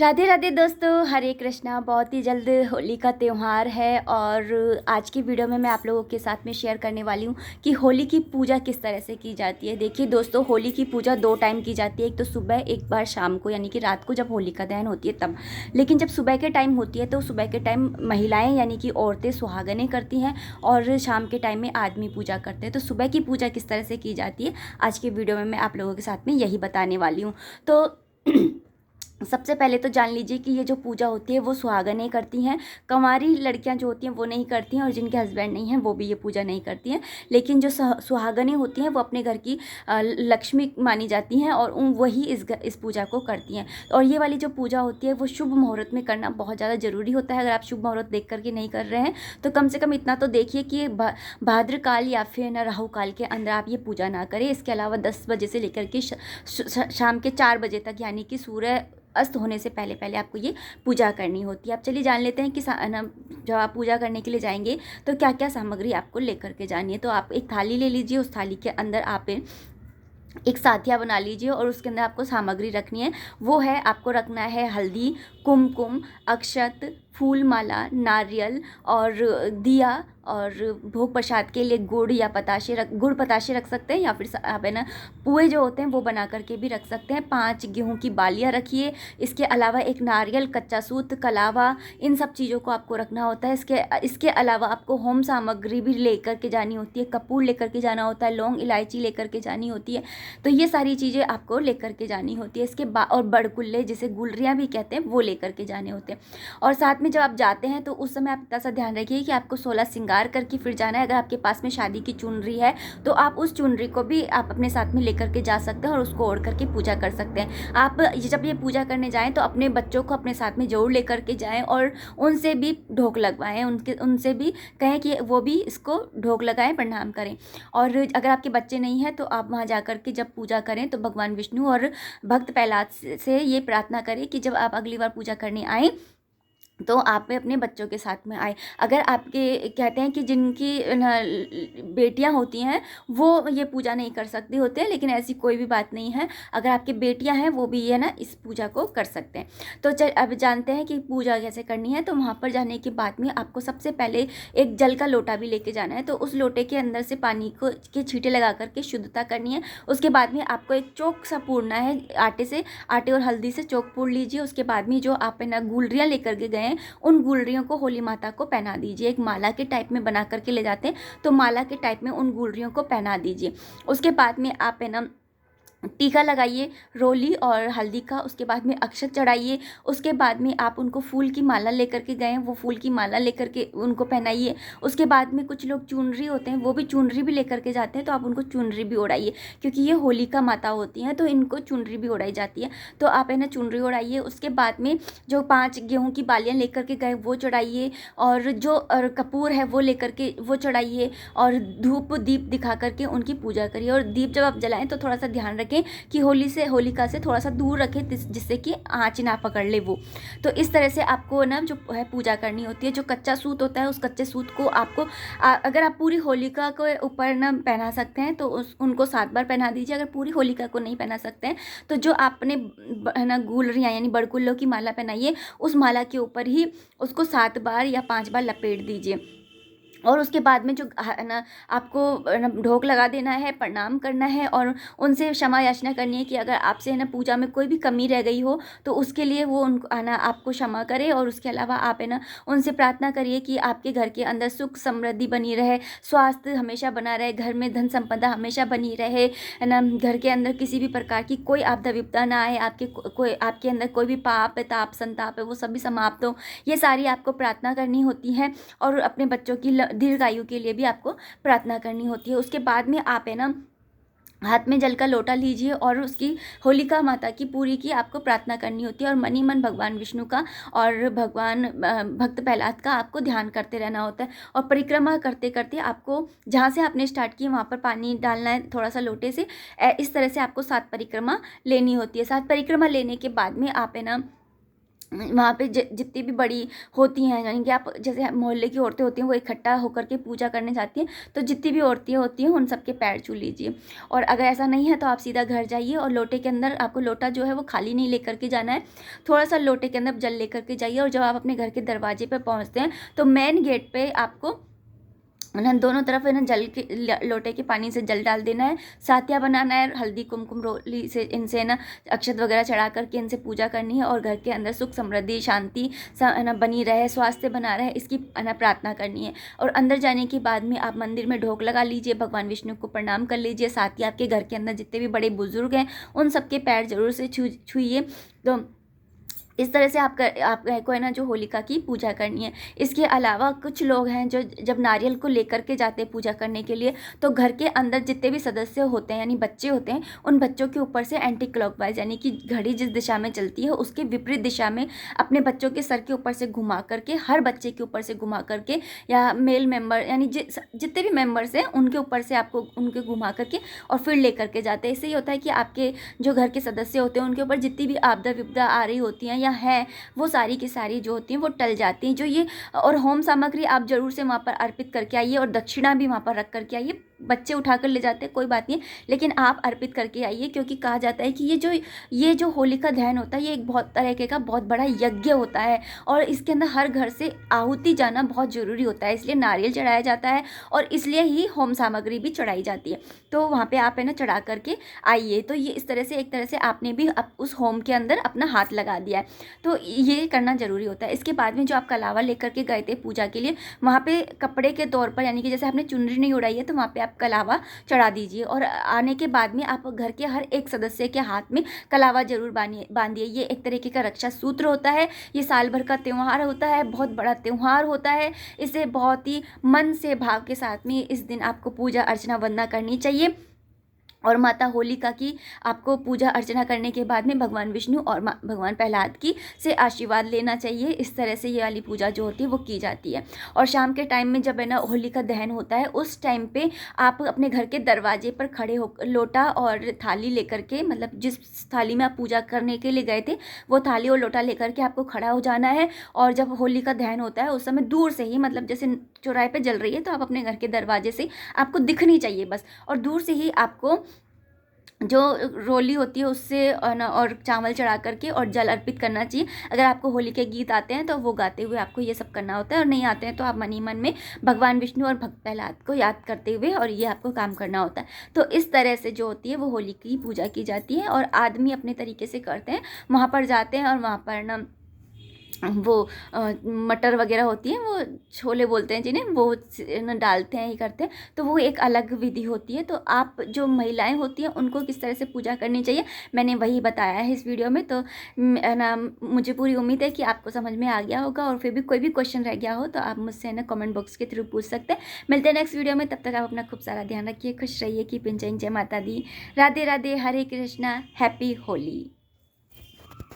राधे राधे दोस्तों, हरे कृष्णा। बहुत ही जल्द होली का त्यौहार है और आज की वीडियो में मैं आप लोगों के साथ में शेयर करने वाली हूँ कि होली की पूजा किस तरह से की जाती है। देखिए दोस्तों, होली की पूजा 2 टाइम की जाती है, एक तो सुबह, एक बार शाम को, यानी कि रात को जब होलिका दहन होती है तब। लेकिन जब सुबह के टाइम होती है तो सुबह के टाइम महिलाएँ यानी कि औरतें सुहागनें करती हैं और शाम के टाइम में आदमी पूजा करते हैं। तो सुबह की पूजा किस तरह से की जाती है आज की वीडियो में मैं आप लोगों के साथ में यही बताने वाली हूँ। तो सबसे पहले तो जान लीजिए कि ये जो पूजा होती है वो सुहागनें करती हैं। कंवारी लड़कियां जो होती हैं वो नहीं करती हैं और जिनके हस्बैंड नहीं हैं वो भी ये पूजा नहीं करती हैं। लेकिन जो सुहागनें होती हैं वो अपने घर की लक्ष्मी मानी जाती हैं और वही इस पूजा को करती हैं। और ये वाली जो पूजा होती है वो शुभ मुहूर्त में करना बहुत ज़्यादा ज़रूरी होता है। अगर आप शुभ मुहूर्त देख करके नहीं कर रहे हैं तो कम से कम इतना तो देखिए कि भाद्र काल या फिर न राहु काल के अंदर आप ये पूजा ना करें। इसके अलावा 10 बजे से लेकर के शाम के 4 बजे तक, यानी कि सूर्य अस्त होने से पहले पहले आपको ये पूजा करनी होती है। अब चलिए जान लेते हैं कि जब आप पूजा करने के लिए जाएंगे तो क्या क्या सामग्री आपको लेकर के जानी है। तो आप एक थाली ले लीजिए, उस थाली के अंदर आप एक साथिया बना लीजिए और उसके अंदर आपको सामग्री रखनी है। वो है, आपको रखना है हल्दी, कुमकुम, अक्षत, फूल माला, नारियल और दिया, और भोग प्रसाद के लिए गुड़ या गुड़ पताशे रख सकते हैं, या फिर आप है ना पुए जो होते हैं वो बना करके भी रख सकते हैं। 5 गेहूं की बालियां रखिए। इसके अलावा एक नारियल, कच्चा सूत, कलावा, इन सब चीज़ों को आपको रखना होता है। इसके अलावा आपको होम सामग्री भी लेकर के जानी होती है। कपूर लेकर के जाना होता है, लौंग इलायची लेकर के जानी होती है। तो ये सारी चीज़ें आपको लेकर के जानी होती है। इसके बाद और बड़कुल्ले, जिसे गुलरियाँ भी कहते हैं, वो लेकर के जाने होते हैं। और साथ में जब आप जाते हैं तो उस समय आप इतना सा ध्यान रखिए कि आपको 16 श्रृंगार करके फिर जाना है। अगर आपके पास में शादी की चुनरी है तो आप उस चुनरी को भी आप अपने साथ में लेकर के जा सकते हैं और उसको ओढ़ करके पूजा कर सकते हैं। आप जब ये पूजा करने जाएं तो अपने बच्चों को अपने साथ में जरूर लेकर के जाएं और उनसे भी ढोक लगवाएं, उनसे भी कहें कि वो भी इसको ढोक लगाएं, प्रणाम करें। और अगर आपके बच्चे नहीं हैं तो आप वहाँ जा करके जब पूजा करें तो भगवान विष्णु और भक्त प्रहलाद से ये प्रार्थना करें कि जब आप अगली बार पूजा करने आएँ तो आप अपने बच्चों के साथ में आए। अगर आपके कहते हैं कि जिनकी बेटियां होती हैं वो ये पूजा नहीं कर सकती होते हैं, लेकिन ऐसी कोई भी बात नहीं है। अगर आपकी बेटियां हैं वो भी ये ना इस पूजा को कर सकते हैं। तो अब जानते हैं कि पूजा कैसे करनी है। तो वहाँ पर जाने के बाद में आपको सबसे पहले एक जल का लोटा भी लेके जाना है। तो उस लोटे के अंदर से पानी को के छींटे लगा करके शुद्धता करनी है। उसके बाद में आपको एक चौक सा पूरना है, आटे और हल्दी से चौक पूर लीजिए। उसके बाद में जो आप ना गुलरियाँ लेकर के गए उन गुलरियों को होली माता को पहना दीजिए। एक माला के टाइप में बना करके ले जाते हैं तो माला के टाइप में उन गुलरियों को पहना दीजिए। उसके बाद में आप है ना टीका लगाइए रोली और हल्दी का। उसके बाद में अक्षत चढ़ाइए। उसके बाद में आप उनको फूल की माला लेकर के गए, वो फूल की माला लेकर के उनको पहनाइए। उसके बाद में कुछ लोग चुनरी होते हैं वो भी चुनरी भी लेकर के जाते हैं, तो आप उनको चुनरी भी ओढ़ाइए, क्योंकि ये होलिका माता होती हैं तो इनको चुनरी भी ओढ़ाई जाती है। तो आप है ना चुनरी ओढ़ाइए। उसके बाद में जो 5 गेहूँ की बालियाँ लेकर के गए वो चढ़ाइए, और जो कपूर है वो लेकर के वो चढ़ाइए, और धूप दीप दिखा करके उनकी पूजा करिए। और दीप जब आप जलाएं तो थोड़ा सा ध्यान रखें कि होलिका से थोड़ा सा दूर रखें, जिससे कि आँच ना पकड़ ले वो। तो इस तरह से आपको ना जो है पूजा करनी होती है। जो कच्चा सूत होता है उस कच्चे सूत को आपको अगर आप पूरी होलिका को ऊपर ना पहना सकते हैं तो उनको 7 बार पहना दीजिए। अगर पूरी होलिका को नहीं पहना सकते हैं तो जो आपने है ना गुलरियाँ यानी बड़कुल्लों की माला पहनाइए, उस माला के ऊपर ही उसको 7 बार या 5 बार लपेट दीजिए। और उसके बाद में जो है ना आपको ढोक लगा देना है, प्रणाम करना है और उनसे क्षमा याचना करनी है कि अगर आपसे है ना पूजा में कोई भी कमी रह गई हो तो उसके लिए वो उनको है ना आपको क्षमा करे। और उसके अलावा आप है ना उनसे प्रार्थना करिए कि आपके घर के अंदर सुख समृद्धि बनी रहे, स्वास्थ्य हमेशा बना रहे, घर में धन संपदा हमेशा बनी रहे, है ना। घर के अंदर किसी भी प्रकार की कोई आपदा विपदा ना आए, आपके अंदर कोई भी पाप है, ताप संताप है, वो सभी समाप्त हो। ये सारी आपको प्रार्थना करनी होती है। और अपने बच्चों की दीर्घायु के लिए भी आपको प्रार्थना करनी होती है। उसके बाद में आप है ना हाथ में जल का लोटा लीजिए और उसकी होलिका माता की पूरी की आपको प्रार्थना करनी होती है। और मन ही मन भगवान विष्णु का और भगवान भक्त प्रहलाद का आपको ध्यान करते रहना होता है। और परिक्रमा करते करते आपको जहाँ से आपने स्टार्ट की वहाँ पर पानी डालना है थोड़ा सा लोटे से। इस तरह से आपको 7 परिक्रमा लेनी होती है। 7 परिक्रमा लेने के बाद में आप है ना वहाँ पे जितनी भी बड़ी होती हैं, यानी कि आप जैसे मोहल्ले की औरतें होती हैं वो इकट्ठा होकर के पूजा करने जाती हैं, तो जितनी भी औरतें होती हैं उन सबके पैर छू लीजिए। और अगर ऐसा नहीं है तो आप सीधा घर जाइए और लोटे के अंदर आपको लोटा जो है वो खाली नहीं लेकर के जाना है, थोड़ा सा लोटे के अंदर जल लेकर के जाइए। और जब आप अपने घर के दरवाजे पर पहुँचते हैं तो मेन गेट पर आपको ना दोनों तरफ है ना जल के लोटे के पानी से जल डाल देना है, साथिया बनाना है, हल्दी कुमकुम रोली से इनसे ना अक्षत वगैरह चढ़ा करके इनसे पूजा करनी है और घर के अंदर सुख समृद्धि शांति है ना बनी रहे, स्वास्थ्य बना रहे, इसकी है ना प्रार्थना करनी है। और अंदर जाने के बाद में आप मंदिर में ढोक लगा लीजिए, भगवान विष्णु को प्रणाम कर लीजिए, साथ ही आपके घर के अंदर जितने भी बड़े बुजुर्ग हैं उन सबके पैर जरूर से छूइए। तो इस तरह से आपको है ना जो होलिका की पूजा करनी है। इसके अलावा कुछ लोग हैं जो जब नारियल को लेकर के जाते हैं पूजा करने के लिए, तो घर के अंदर जितने भी सदस्य होते हैं यानी बच्चे होते हैं, उन बच्चों के ऊपर से एंटी क्लॉकवाइज यानी कि घड़ी जिस दिशा में चलती है उसके विपरीत दिशा में अपने बच्चों के सर के ऊपर से घुमा करके, हर बच्चे के ऊपर से घुमा करके, या मेल मेंबर यानी जितने भी मेंबर्स हैं उनके ऊपर से आपको उनके घुमा करके और फिर लेकर के जाते हैं। इससे ये होता है कि आपके जो घर के सदस्य होते हैं उनके ऊपर जितनी भी आपदा विपदा आ रही होती हैं या है वो सारी की सारी जो होती हैं वो टल जाती हैं। जो ये और होम सामग्री आप जरूर से वहाँ पर अर्पित करके आइए और दक्षिणा भी वहाँ पर रख करके आइए। बच्चे उठा कर ले जाते हैं कोई बात नहीं, लेकिन आप अर्पित करके आइए, क्योंकि कहा जाता है कि ये जो होलिका दहन होता है ये एक बहुत तरह का बहुत बड़ा यज्ञ होता है और इसके अंदर हर घर से आहुति जाना बहुत ज़रूरी होता है, इसलिए नारियल चढ़ाया जाता है और इसलिए ही होम सामग्री भी चढ़ाई जाती है। तो वहाँ पे आप है ना चढ़ा करके आइए। तो ये इस तरह से एक तरह से आपने भी उस होम के अंदर अपना हाथ लगा दिया है, तो ये करना ज़रूरी होता है। इसके बाद में जो आप कलावा लेकर के गए थे पूजा के लिए, वहाँ पे कपड़े के तौर पर यानी कि जैसे आपने चुनरी नहीं उड़ाई है तो वहाँ पे आप कलावा चढ़ा दीजिए। और आने के बाद में आप घर के हर एक सदस्य के हाथ में कलावा जरूर बांधिए। ये एक तरीके का रक्षा सूत्र होता है, ये साल भर का त्यौहार होता है, बहुत बड़ा त्यौहार होता है। इसे बहुत ही मन से भाव के साथ में इस दिन आपको पूजा अर्चना वंदना करनी चाहिए। और माता होलिका की आपको पूजा अर्चना करने के बाद में भगवान विष्णु और भगवान प्रहलाद की से आशीर्वाद लेना चाहिए। इस तरह से ये वाली पूजा जो होती है वो की जाती है। और शाम के टाइम में जब है ना होलिका दहन होता है उस टाइम पे आप अपने घर के दरवाजे पर खड़े हो लोटा और थाली लेकर के, मतलब जिस थाली में आप पूजा करने के लिए गए थे वो थाली और लोटा लेकर के आपको खड़ा हो जाना है। और जब होलिका दहन होता है उस समय दूर से ही, मतलब जैसे चौराहे पे जल रही है तो आप अपने घर के दरवाजे से आपको दिखनी चाहिए बस, और दूर से ही आपको जो रोली होती है उससे और चावल चढ़ा करके और जल अर्पित करना चाहिए। अगर आपको होली के गीत आते हैं तो वो गाते हुए आपको ये सब करना होता है, और नहीं आते हैं तो आप मन ही मन में भगवान विष्णु और भक्त प्रहलाद को याद करते हुए और ये आपको काम करना होता है। तो इस तरह से जो होती है वो होली की पूजा की जाती है। और आदमी अपने तरीके से करते हैं, वहाँ पर जाते हैं और वहाँ पर ना वो मटर वगैरह होती है, वो छोले बोलते हैं जिन्हें, वो डालते हैं, ये करते हैं। तो वो एक अलग विधि होती है। तो आप जो महिलाएं होती हैं उनको किस तरह से पूजा करनी चाहिए मैंने वही बताया है इस वीडियो में। तो ना मुझे पूरी उम्मीद है कि आपको समझ में आ गया होगा, और फिर भी कोई भी क्वेश्चन रह गया हो तो आप मुझसे ना कमेंट बॉक्स के थ्रू पूछ सकते हैं। मिलते हैं नेक्स्ट वीडियो में, तब तक आप अपना खूब सारा ध्यान रखिए, खुश रहिए, कीप एंजॉयिंग। जय माता दी, राधे राधे, हरे कृष्णा, हैप्पी होली।